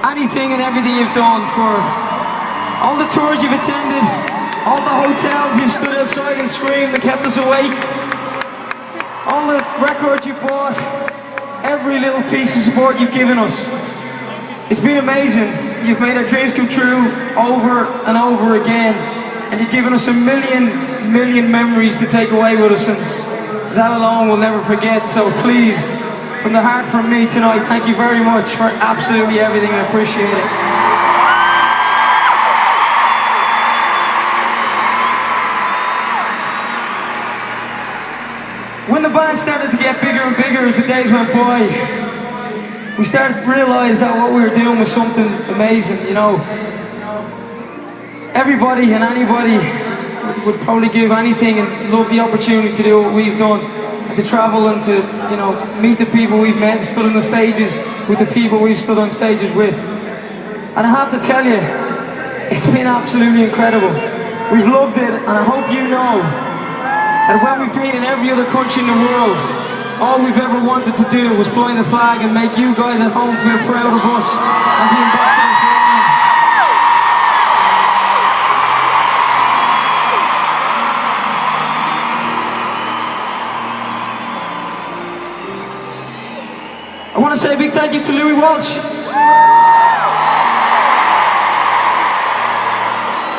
anything and everything you've done, for all the tours you've attended, all the hotels you've stood outside and screamed and kept us awake, all the records you bought, every little piece of support you've given us. It's been amazing. You've made our dreams come true over and over again, and you've given us a million memories to take away with us, and that alone we'll never forget. So please, from the heart from me tonight, thank you very much for absolutely everything. I appreciate it. When the band started to get bigger and bigger as the days went by, we started to realize that what we were doing was something amazing, you know. Everybody and anybody would probably give anything and love the opportunity to do what we've done, and to travel and to, you know, meet the people we've met and stood on the stages with the people we've stood on stages with. And I have to tell you, it's been absolutely incredible. We've loved it, and I hope you know that when we've been in every other country in the world, all we've ever wanted to do was fly the flag and make you guys at home feel proud of us and the ambassadors for Ireland. I want to say a big thank you to Louis Walsh.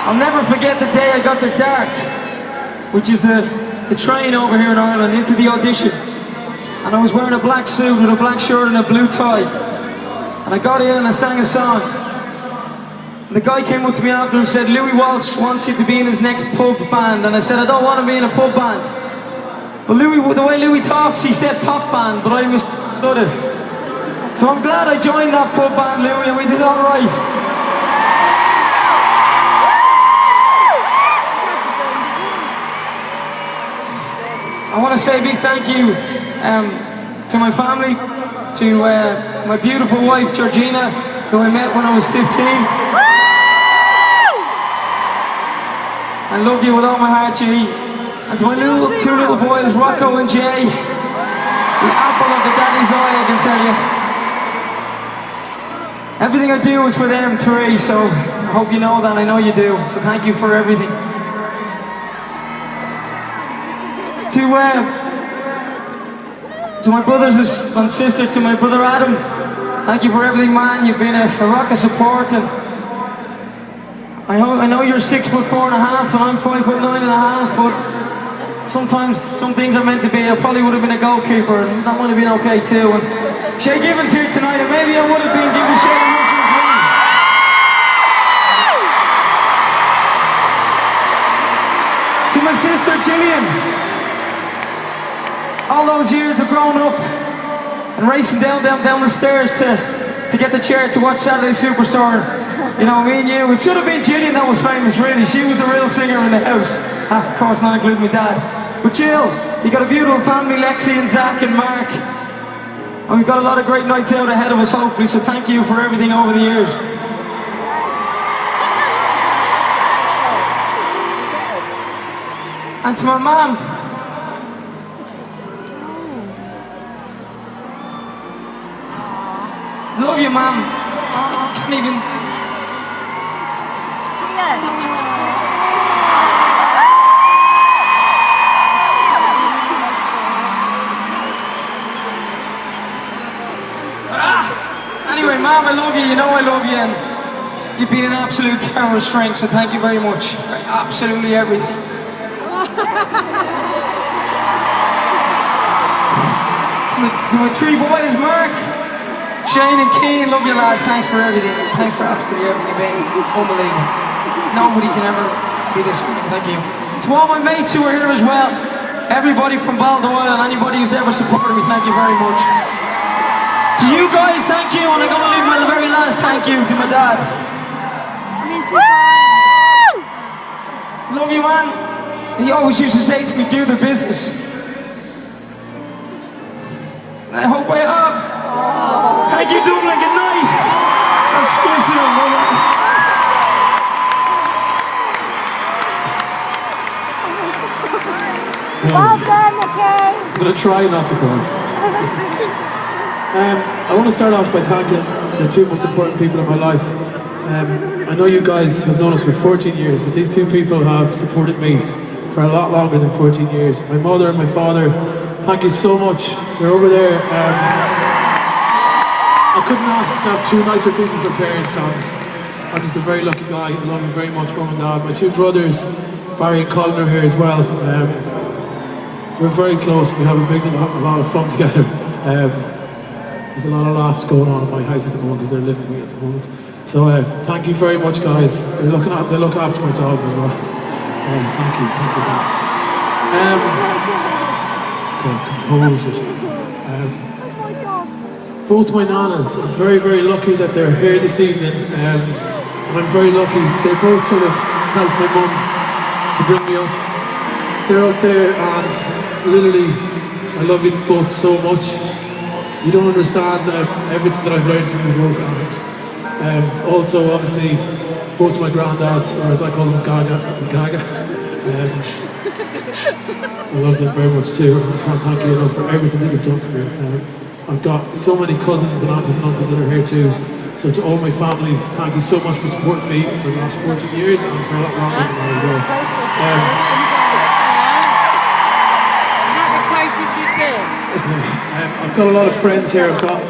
I'll never forget the day I got the Dart, which is the train over here in Ireland, into the audition. And I was wearing a black suit with a black shirt and a blue tie. And I got in and I sang a song. And the guy came up to me after and said, Louis Walsh wants you to be in his next pub band. And I said, I don't want to be in a pub band. But the way Louis talks, he said pop band, but I misunderstood it. So I'm glad I joined that pub band, Louis, and we did all right. I want to say a big thank you to my family, to my beautiful wife Georgina, who I met when I was 15. I love you with all my heart, G. And to my two little boys, Rocco and Jay, the apple of the daddy's eye, I can tell you. Everything I do is for them three, so I hope you know that. I know you do, so thank you for everything. To my brothers and sister, to my brother Adam, thank you for everything, man. You've been a rock of support, and I know you're 6'4.5" and I'm 5'9.5", but sometimes some things are meant to be. I probably would have been a goalkeeper, and that would have been okay too. And Shay Gibbons here tonight, and maybe I would have been giving Shay a run for his money. To my sister Gillian, all those years of growing up and racing down the stairs to get the chair to watch Saturday Superstar. You know, me and you, it should have been Gillian that was famous, really. She was the real singer in the house. Of course, not including my dad. But Jill, you got a beautiful family, Lexi and Zach and Mark. And we've got a lot of great nights out ahead of us, hopefully, so thank you for everything over the years. And to my mom, love you, Mom. Can't even. Anyway, Mom, I love you. You know I love you, and you've been an absolute tower of strength. So thank you very much for absolutely everything. To my three boys, Mark, Shane and Keane, love you lads, thanks for everything. Thanks for absolutely everything, you've been unbelievable. Nobody can ever be the same, thank you. To all my mates who are here as well, everybody from Baldoyle and anybody who's ever supported me, thank you very much. To you guys, thank you, and I'm going to leave my very last thank you to my dad. Love you, man. He always used to say to me, do the business. I hope I have. Thank you, Dublin. Good night. I'll see you soon. Well done, Nicky. I'm going to try not to cry. I want to start off by thanking the two most important people in my life. I know you guys have known us for 14 years, but these two people have supported me for a lot longer than 14 years. My mother and my father, thank you so much. They're over there. I couldn't ask to have two nicer people for parents, and I'm just a very lucky guy. I love you very much, Mum and Dad. My two brothers, Barry and Colin, are here as well. We're very close. We have a lot of fun together. There's a lot of laughs going on in my house at the moment because they're living with me at the moment. So thank you very much, guys. They look after my dogs as well. Thank you. Okay, compose yourself. Both my nanas, I'm very, very lucky that they're here this evening. And I'm very lucky. They both sort of helped my mum to bring me up. They're up there, and literally, I love you both so much. You don't understand everything that I've learned from you both. And also, obviously, both my granddads, or as I call them, Gaga. I love them very much too. I can't thank you enough for everything that you've done for me. I've got so many cousins and aunties and uncles that are here too. So to all my family, thank you so much for supporting me for the last 14 years and for a lot longer than that as well. I've got a lot of friends here. I've got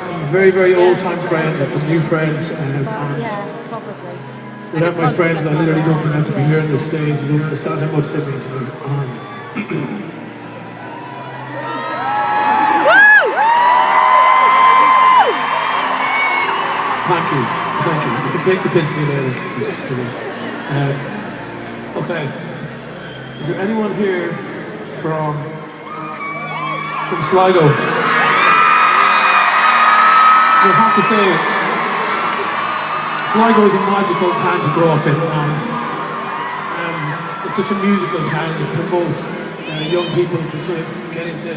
some very, very old-time friends and some new friends. And without my friends, I literally don't think I could be here on this stage. You don't understand how much they mean to me. Thank you. You can take the piss me later. Okay. Is there anyone here from Sligo? I have to say, Sligo is a magical town to grow up in, and it's such a musical town. It promotes young people to sort of get into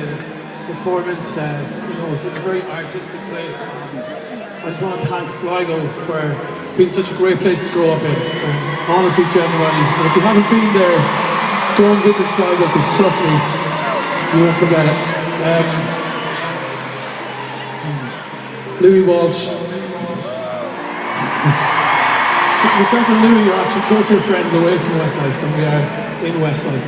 performance. It's a very artistic place. I just want to thank Sligo for being such a great place to grow up in. Honestly, genuinely. And if you haven't been there, go and visit Sligo, because trust me, you won't forget it. Louis Walsh. Myself and Louis are actually closer friends away from Westlife than we are in Westlife.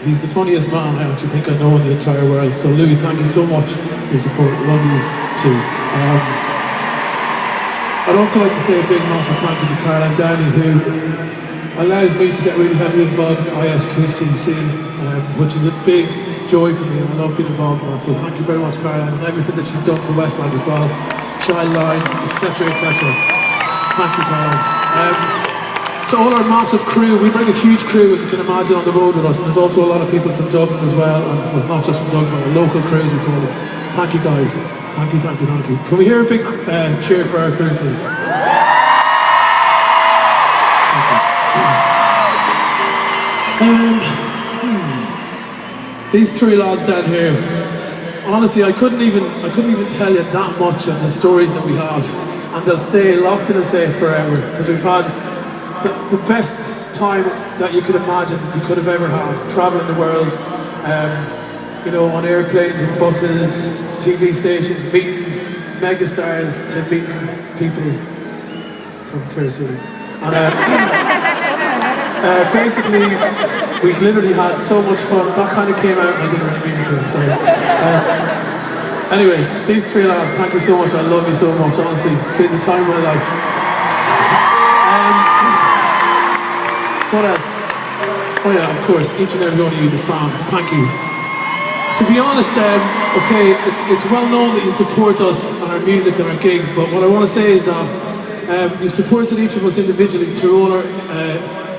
He's the funniest man I actually think I know in the entire world. So Louis, thank you so much for your support. Love you too. I'd also like to say a big massive thank you to Caroline Downey, who allows me to get really heavily involved in ISQCC, which is a big joy for me, and I love being involved in that. So thank you very much, Caroline, and everything that she's done for Westlife as well. Childline, etc. Thank you, Caroline. To all our massive crew, we bring a huge crew, as you can imagine, on the road with us, and there's also a lot of people from Dublin as well, and well, not just from Dublin, but our local crews, we call them. Thank you, guys. Thank you. Can we hear a big cheer for our crew, please? These three lads down here, honestly, I couldn't even tell you that much of the stories that we have, and they'll stay locked in a safe forever, because we've had the best time that you could imagine you could have ever had, traveling the world, on airplanes and buses, TV stations, meeting megastars to meeting people from Fair City. And basically, we've literally had so much fun. That kind of came out and I didn't really mean to. So, anyways, these three lads, thank you so much. I love you so much, honestly. It's been the time of my life. What else? Oh yeah, of course, each and every one of you, the fans, thank you. To be honest, okay, it's well known that you support us and our music and our gigs, but what I want to say is that you've supported each of us individually through all our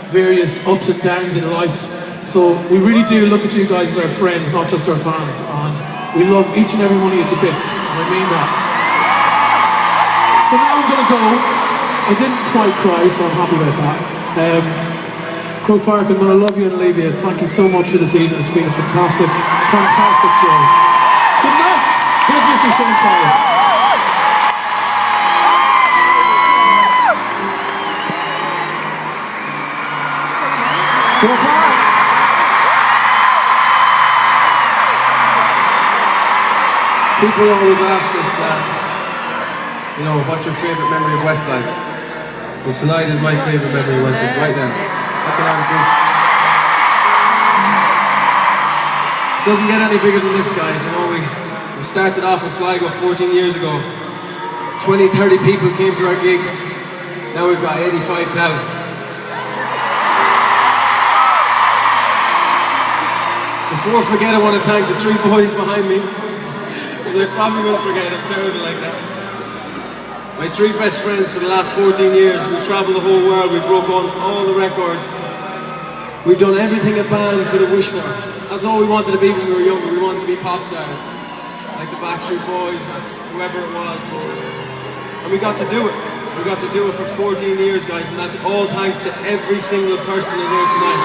various ups and downs in life. So we really do look at you guys as our friends, not just our fans, and we love each and every one of you to bits, and I mean that. So now I'm going to go. I didn't quite cry, so I'm happy about that. Croke Park, I'm going to love you and leave you. Thank you so much for this evening. It's been a fantastic show. Good night. Here's Mr. Shane Fire. Croke Park. People always ask us you know, what's your favourite memory of Westlife? Well, tonight is my favourite memory of Westlife, right now. Looking out at this. It doesn't get any bigger than this, guys. You know, we started off in Sligo 14 years ago. 20, 30 people came to our gigs. Now we've got 85,000. Before I forget, I want to thank the three boys behind me. Because I probably will forget, I'm terrible like that. My three best friends for the last 14 years. We've travelled the whole world, we've broke on all the records. We've done everything a band could have wished for. That's all we wanted to be when we were younger. We wanted to be pop stars. Like the Backstreet Boys, whoever it was. And we got to do it. We got to do it for 14 years, guys, and that's all thanks to every single person in here tonight.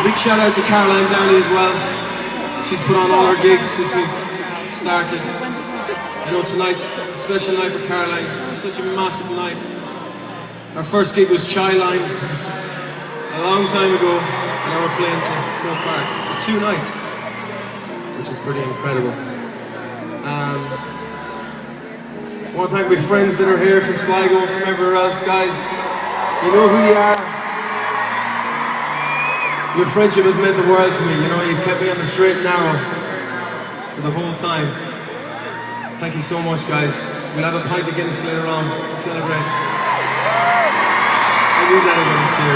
Big shout out to Caroline Downey as well. She's put on all our gigs since we've started. I know tonight's a special night for Caroline. It's such a massive night. Our first gig was Chai Line a long time ago, and now we're playing to Croke Park for 2 nights, which is pretty incredible. I want to thank my friends that are here from Sligo and from everywhere else, guys. You know who you are. Your friendship has meant the world to me, you know, you've kept me on the straight and narrow for the whole time. Thank you so much, guys. We'll have a pint of Guinness later on to celebrate. I knew that again, cheer.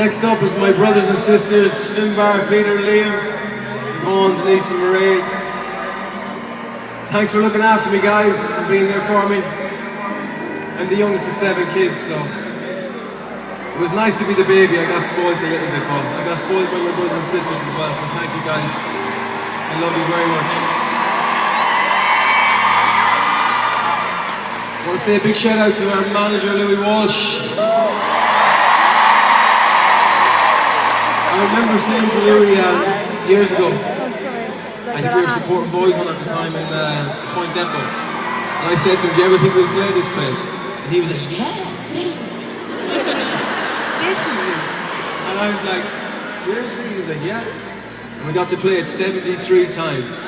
Next up is my brothers and sisters, Finbar, Peter, Liam, Yvonne, Denise and Marie. Thanks for looking after me, guys, and being there for me. I'm the youngest of 7 kids, so it was nice to be the baby. I got spoiled a little bit, but I got spoiled by my brothers and sisters as well, so thank you guys. I love you very much. I want to say a big shout out to our manager, Louis Walsh. I remember saying to Louis years ago, I think we were supporting Boyzone at the time in Point Depot. And I said to him, do you ever think we'll play this place? And he was like, yeah, definitely. And I was like, seriously? He was like, yeah. And we got to play it 73 times.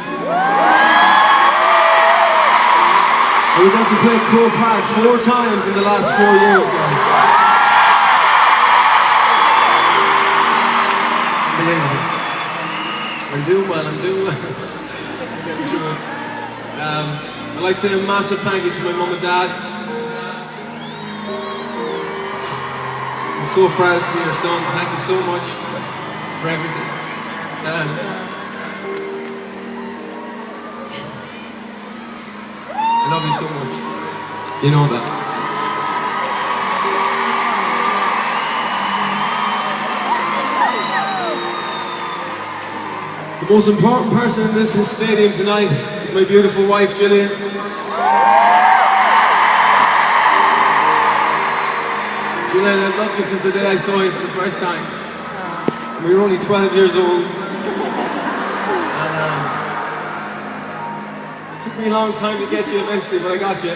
And we got to play Croke Park 4 times in the last 4 years, guys. Unbelievable. I'm doing well, I'm doing well. I'm getting through it. I'd like to say a massive thank you to my mum and dad. I'm so proud to be your son. Thank you so much for everything. I love you so much. You know that. The most important person in this stadium tonight is my beautiful wife, Gillian. Gillian, I've loved you since the day I saw you for the first time. We were only 12 years old. And it took me a long time to get you eventually, but I got you.